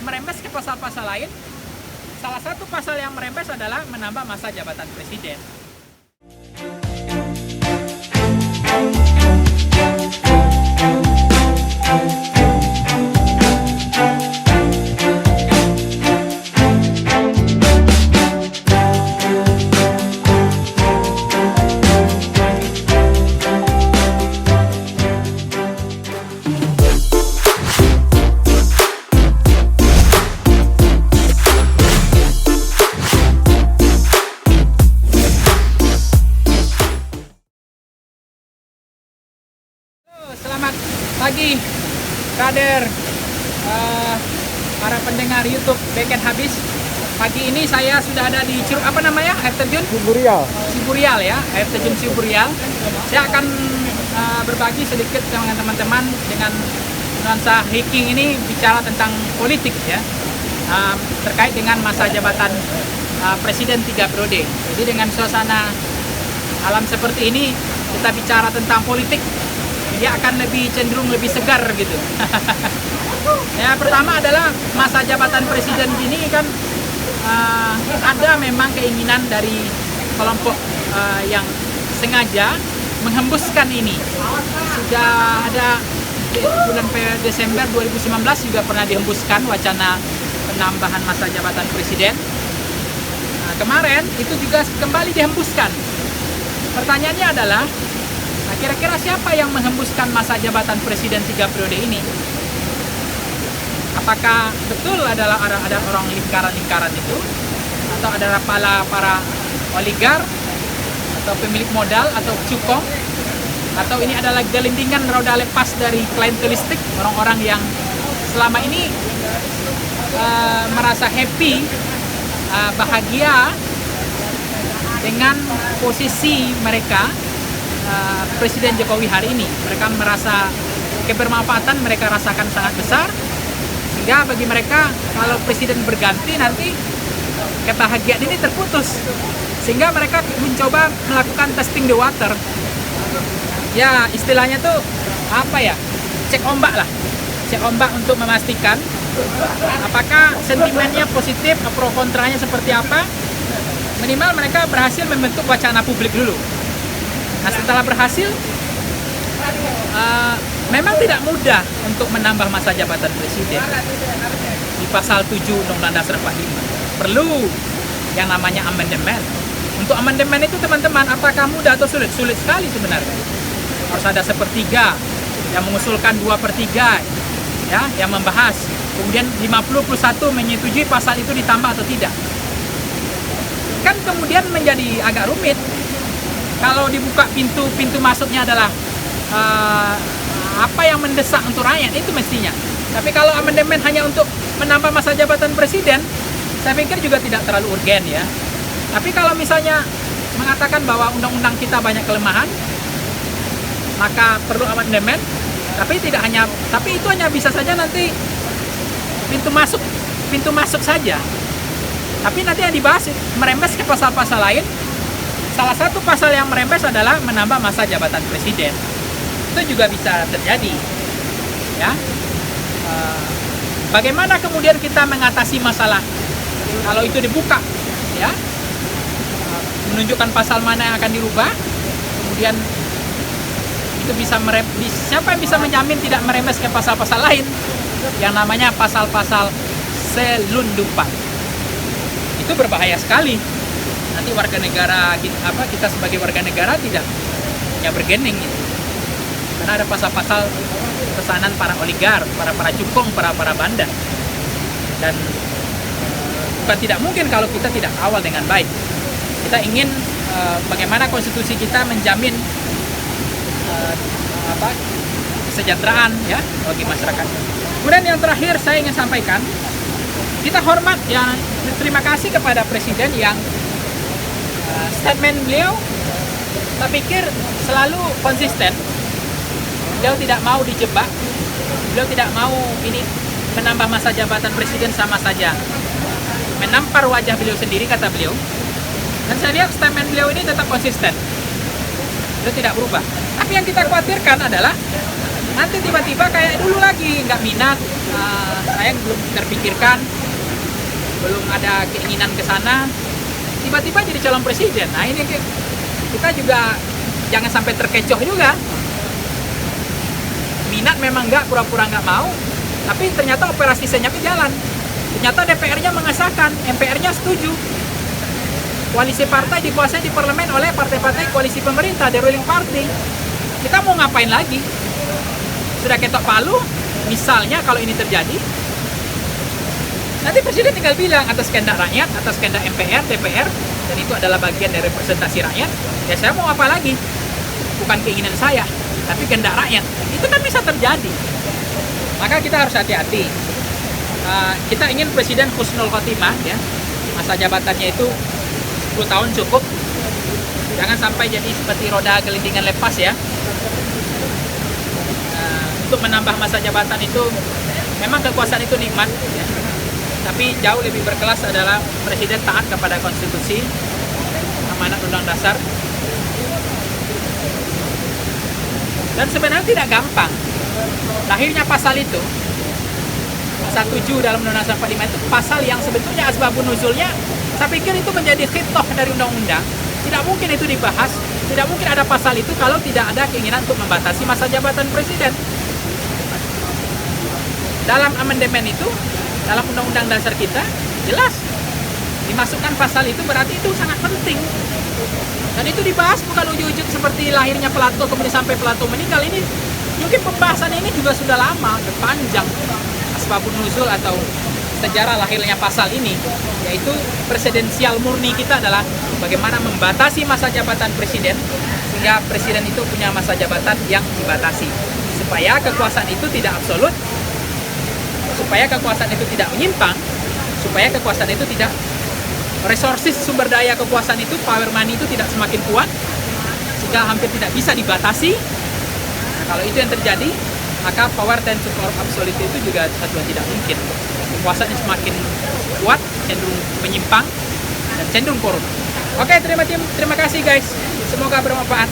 merembes ke pasal-pasal lain. Salah satu pasal yang merembes adalah menambah masa jabatan presiden. Selamat pagi, kader, para pendengar YouTube Beken Habis. Pagi ini saya sudah ada di Curug apa namanya? Air terjun Ciburial ya, air terjun Ciburial. Saya akan berbagi sedikit dengan teman-teman dengan nuansa hiking ini bicara tentang politik ya, terkait dengan masa jabatan presiden 3 periode. Jadi dengan suasana alam seperti ini kita bicara tentang politik, dia akan lebih cenderung lebih segar gitu. Ya, pertama adalah masa jabatan presiden ini kan ada memang keinginan dari kelompok yang sengaja menghembuskan ini. Sudah ada bulan Desember 2019 juga pernah dihembuskan wacana penambahan masa jabatan presiden. Nah, kemarin itu juga kembali dihembuskan. Pertanyaannya adalah, nah, kira-kira siapa yang menghembuskan masa jabatan presiden 3 periode ini? Apakah betul ada orang lingkaran-lingkaran itu? Atau adalah para oligar? Atau pemilik modal? Atau cukong? Atau ini adalah gelindingan roda lepas dari klientelistik, orang-orang yang selama ini merasa happy, bahagia dengan posisi mereka, Presiden Jokowi hari ini. Mereka merasa kebermanfaatan mereka rasakan sangat besar, sehingga bagi mereka kalau presiden berganti nanti kebahagiaan ini terputus, sehingga mereka mencoba melakukan testing the water ya, istilahnya tuh apa ya, cek ombak lah, cek ombak untuk memastikan apakah sentimennya positif, pro kontranya seperti apa. Minimal mereka berhasil membentuk wacana publik dulu. Nah, setelah berhasil, memang tidak mudah untuk menambah masa jabatan presiden. Di pasal 7 Undang-Undang Dasar 45 perlu yang namanya amandemen. Untuk amandemen itu teman-teman, apakah mudah atau sulit? Sulit sekali sebenarnya. Harus ada sepertiga yang mengusulkan 2/3 ya, yang membahas. Kemudian 50+1 menyetujui pasal itu ditambah atau tidak. Kan kemudian menjadi agak rumit. Kalau dibuka pintu masuknya adalah apa yang mendesak untuk rakyat, itu mestinya. Tapi kalau amandemen hanya untuk menambah masa jabatan presiden, saya pikir juga tidak terlalu urgen ya. Tapi kalau misalnya mengatakan bahwa undang-undang kita banyak kelemahan, maka perlu amandemen. Tapi itu hanya bisa saja nanti pintu masuk saja. Tapi nanti yang dibahas merembes ke pasal-pasal lain. Salah satu pasal yang merembes adalah menambah masa jabatan presiden. Itu juga bisa terjadi. Ya. Bagaimana kemudian kita mengatasi masalah kalau itu dibuka? Ya. Menunjukkan pasal mana yang akan dirubah. Kemudian itu bisa siapa yang bisa menjamin tidak merembes ke pasal-pasal lain? Yang namanya pasal-pasal selundupan. Itu berbahaya sekali. Nanti warga negara kita sebagai warga negara tidak ya bergening gitu. Karena ada pasal-pasal pesanan para oligar, para cukong, para bandar. Dan bukan tidak mungkin kalau kita tidak kawal dengan baik. Kita ingin bagaimana konstitusi kita menjamin kesejahteraan ya bagi masyarakat. Kemudian yang terakhir saya ingin sampaikan, kita hormat ya, terima kasih kepada presiden yang statement beliau saya pikir selalu konsisten. Beliau tidak mau dijebak, beliau tidak mau ini menambah masa jabatan presiden sama saja menampar wajah beliau sendiri, kata beliau. Dan saya lihat statement beliau ini tetap konsisten, beliau tidak berubah. Tapi yang kita khawatirkan adalah nanti tiba-tiba kayak dulu lagi nggak minat, saya belum terpikirkan, belum ada keinginan ke sana, tiba-tiba jadi calon presiden. Nah ini kita juga jangan sampai terkecoh juga. Minat memang nggak, pura-pura nggak mau, tapi ternyata operasi senyapnya jalan. Ternyata DPR-nya mengesahkan, MPR-nya setuju. Koalisi partai dikuasai di parlemen oleh partai-partai koalisi pemerintah, the ruling party. Kita mau ngapain lagi? Sudah ketok palu, misalnya kalau ini terjadi, nanti presiden tinggal bilang atas kehendak rakyat, atas kehendak MPR, DPR, dan itu adalah bagian dari representasi rakyat. Ya saya mau apa lagi? Bukan keinginan saya, tapi kehendak rakyat. Itu kan bisa terjadi. Maka kita harus hati-hati. Kita ingin presiden husnul khotimah, ya, masa jabatannya itu 10 tahun cukup. Jangan sampai jadi seperti roda gelindingan lepas, ya. Untuk menambah masa jabatan itu memang kekuasaan itu nikmat, ya. Tapi jauh lebih berkelas adalah presiden taat kepada konstitusi, amanat undang dasar. Dan sebenarnya tidak gampang. Lahirnya pasal itu, pasal 7 dalam Undang-Undang 45 itu pasal yang sebetulnya asbabun nuzulnya, saya pikir itu menjadi khitoh dari undang-undang. Tidak mungkin itu dibahas, tidak mungkin ada pasal itu kalau tidak ada keinginan untuk membatasi masa jabatan presiden. Dalam amandemen itu, dalam undang-undang dasar kita, jelas dimasukkan pasal itu, berarti itu sangat penting. Dan itu dibahas bukan ujuk-ujuk seperti lahirnya Plato, kemudian sampai Plato meninggal. Ini mungkin pembahasan ini juga sudah lama, sudah panjang. Asbabun nuzul atau sejarah lahirnya pasal ini, yaitu presidensial murni kita adalah bagaimana membatasi masa jabatan presiden, sehingga presiden itu punya masa jabatan yang dibatasi, supaya kekuasaan itu tidak absolut, supaya kekuasaan itu tidak menyimpang, supaya kekuasaan itu tidak, resources sumber daya kekuasaan itu, power money itu tidak semakin kuat, sehingga hampir tidak bisa dibatasi. Nah, kalau itu yang terjadi, maka power dan super absolute itu juga satu yang tidak mungkin. Kekuasaan semakin kuat, cenderung menyimpang, dan cenderung korup. Oke, terima kasih guys. Semoga bermanfaat.